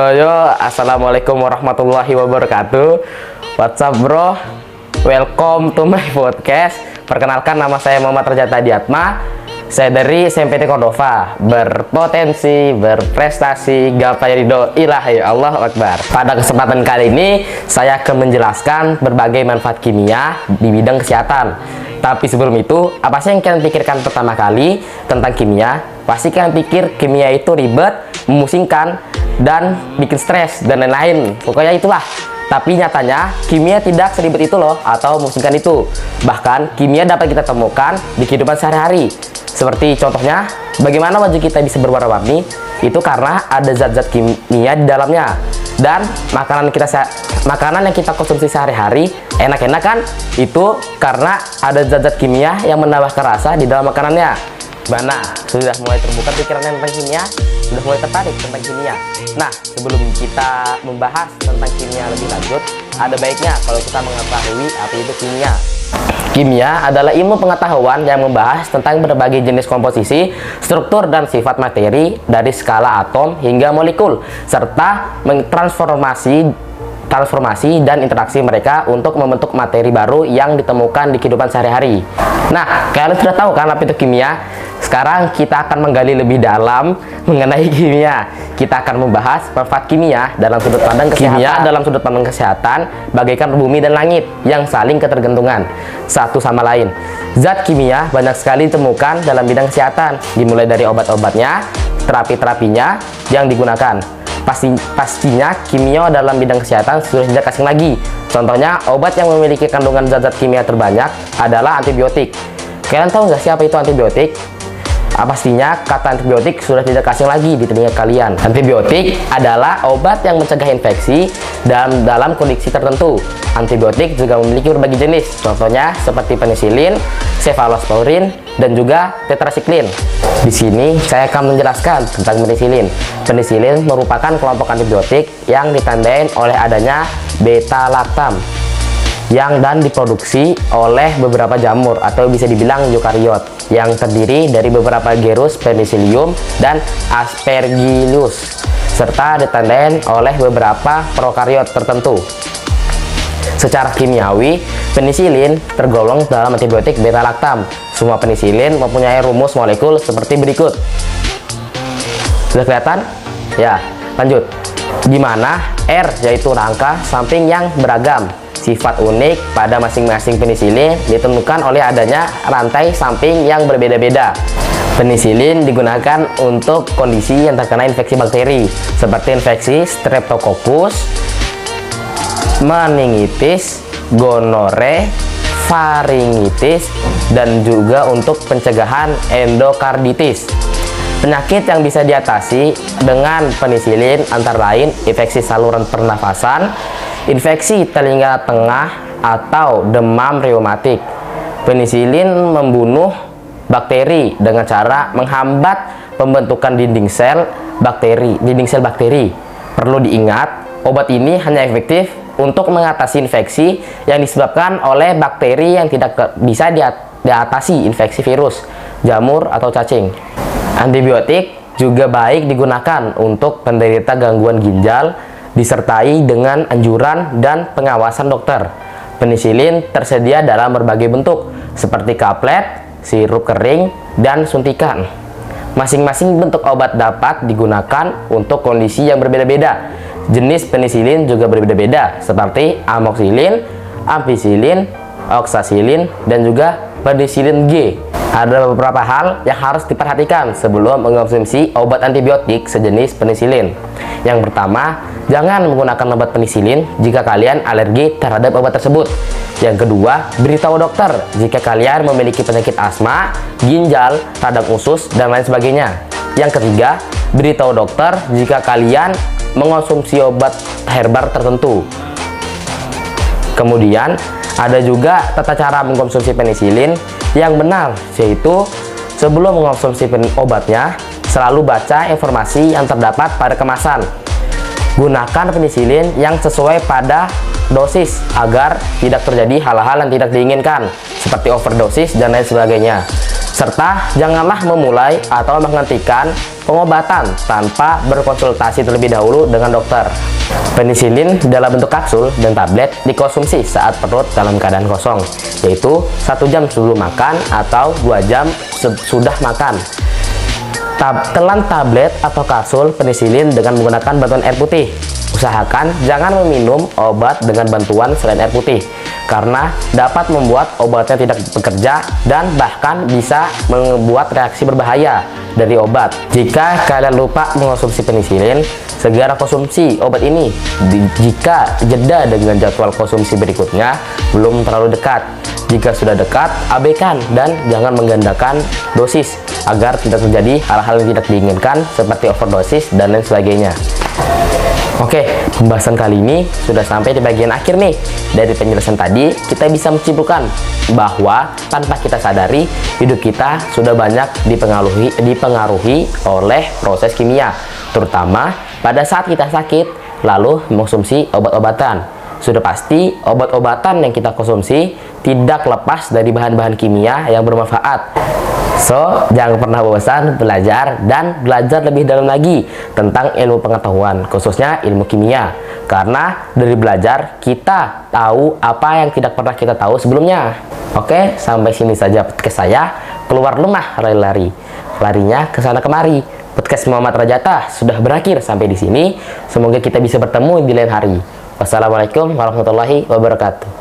Yo, assalamualaikum warahmatullahi wabarakatuh. What's up bro, welcome to my podcast. Perkenalkan, nama saya Muhammad Raja Tadiatma. Saya dari SMPT Cordova, berpotensi, berprestasi, gapai ridho ilahi, Allahu Akbar. Pada kesempatan kali ini, saya akan menjelaskan berbagai manfaat kimia di bidang kesehatan. Tapi sebelum itu, apa sih yang kalian pikirkan pertama kali tentang kimia? Pasti kalian pikir kimia itu ribet, memusingkan, dan bikin stres, dan lain-lain. Pokoknya itulah. Tapi nyatanya, kimia tidak seribet itu loh, atau memusingkan itu. Bahkan, kimia dapat kita temukan di kehidupan sehari-hari. Seperti contohnya, bagaimana wajah kita bisa berwarna-warni? Itu karena ada zat-zat kimia di dalamnya. Dan makanan yang kita konsumsi sehari-hari enak-enak kan? Itu karena ada zat-zat kimia yang menambahkan rasa di dalam makanannya. Gimana? Sudah mulai terbuka pikirannya tentang kimia? Sudah mulai tertarik tentang kimia? Nah, sebelum kita membahas tentang kimia lebih lanjut, ada baiknya kalau kita mengetahui apa itu kimia. Kimia adalah ilmu pengetahuan yang membahas tentang berbagai jenis komposisi, struktur, dan sifat materi dari skala atom hingga molekul, serta transformasi dan interaksi mereka untuk membentuk materi baru yang ditemukan di kehidupan sehari-hari. Nah, kalian sudah tahu kan apa itu kimia? Sekarang kita akan menggali lebih dalam mengenai kimia. Kita akan membahas manfaat kimia dalam sudut pandang kesehatan. Kimia dalam sudut pandang kesehatan bagaikan bumi dan langit yang saling ketergantungan satu sama lain. Zat kimia banyak sekali ditemukan dalam bidang kesehatan, dimulai dari obat-obatnya, terapi-terapinya yang digunakan. Pastinya kimia dalam bidang kesehatan sudah tidak asing lagi. Contohnya, obat yang memiliki kandungan zat-zat kimia terbanyak adalah antibiotik. Kalian tahu nggak siapa itu antibiotik? Pastinya kata antibiotik sudah tidak asing lagi di telinga kalian. Antibiotik adalah obat yang mencegah infeksi dalam kondisi tertentu. Antibiotik juga memiliki berbagai jenis, contohnya seperti penisilin, cefalosporin, dan juga tetrasiklin. Di sini saya akan menjelaskan tentang penisilin. Penisilin merupakan kelompok antibiotik yang ditandai oleh adanya beta-lactam dan diproduksi oleh beberapa jamur atau bisa dibilang eukariot yang terdiri dari beberapa genus Penicillium dan Aspergillus, serta ditandai oleh beberapa prokariot tertentu. Secara kimiawi, penisilin tergolong dalam antibiotik beta-lactam. Semua penisilin mempunyai rumus molekul seperti berikut. Sudah kelihatan? Ya, lanjut. Di mana R yaitu rangka samping yang beragam. Sifat unik pada masing-masing penisilin ditemukan oleh adanya rantai samping yang berbeda-beda. Penisilin digunakan untuk kondisi yang terkena infeksi bakteri seperti infeksi Streptococcus, meningitis, gonore, faringitis, dan juga untuk pencegahan endokarditis. Penyakit yang bisa diatasi dengan penisilin antara lain infeksi saluran pernafasan, infeksi telinga tengah, atau demam reumatik. Penisilin membunuh bakteri dengan cara menghambat pembentukan dinding sel bakteri. Perlu diingat, obat ini hanya efektif untuk mengatasi infeksi yang disebabkan oleh bakteri yang tidak bisa diatasi infeksi virus, jamur, atau cacing. Antibiotik juga baik digunakan untuk penderita gangguan ginjal, disertai dengan anjuran dan pengawasan dokter. Penisilin tersedia dalam berbagai bentuk seperti kaplet, sirup kering, dan suntikan. Masing-masing bentuk obat dapat digunakan untuk kondisi yang berbeda-beda. Jenis penisilin juga berbeda-beda seperti amoxicillin, ampicillin, oxacillin, dan juga penisilin G. Ada beberapa hal yang harus diperhatikan sebelum mengkonsumsi obat antibiotik sejenis penisilin. Yang pertama, jangan menggunakan obat penisilin jika kalian alergi terhadap obat tersebut. Yang kedua, beritahu dokter jika kalian memiliki penyakit asma, ginjal, radang usus, dan lain sebagainya. Yang ketiga, beritahu dokter jika kalian mengonsumsi obat herbal tertentu. Kemudian, Ada juga tata cara mengkonsumsi penisilin yang benar, yaitu sebelum mengkonsumsi obatnya, selalu baca informasi yang terdapat pada kemasan. Gunakan penisilin yang sesuai pada dosis agar tidak terjadi hal-hal yang tidak diinginkan, seperti overdosis dan lain sebagainya. Serta janganlah memulai atau menghentikan pengobatan tanpa berkonsultasi terlebih dahulu dengan dokter. Penisilin dalam bentuk kapsul dan tablet dikonsumsi saat perut dalam keadaan kosong, yaitu 1 jam sebelum makan atau 2 jam sudah makan. Telan tablet atau kapsul penisilin dengan menggunakan bantuan air putih. Usahakan jangan meminum obat dengan bantuan selain air putih, karena dapat membuat obatnya tidak bekerja dan bahkan bisa membuat reaksi berbahaya dari obat. Jika kalian lupa mengkonsumsi penisilin, segera konsumsi obat ini jika jeda dengan jadwal konsumsi berikutnya belum terlalu dekat. Jika sudah dekat, abaikan dan jangan menggandakan dosis agar tidak terjadi hal-hal yang tidak diinginkan seperti overdosis dan lain sebagainya. Oke, pembahasan kali ini sudah sampai di bagian akhir nih. Dari penjelasan tadi, kita bisa menyimpulkan bahwa tanpa kita sadari, hidup kita sudah banyak dipengaruhi oleh proses kimia, terutama pada saat kita sakit, lalu mengkonsumsi obat-obatan. Sudah pasti, obat-obatan yang kita konsumsi tidak lepas dari bahan-bahan kimia yang bermanfaat. So, jangan pernah bosan belajar dan belajar lebih dalam lagi tentang ilmu pengetahuan, khususnya ilmu kimia. Karena dari belajar, kita tahu apa yang tidak pernah kita tahu sebelumnya. Oke, sampai sini saja podcast saya. Keluar rumah lari-lari, larinya ke sana kemari. Podcast Muhammad Rajata sudah berakhir sampai di sini. Semoga kita bisa bertemu di lain hari. Wassalamualaikum warahmatullahi wabarakatuh.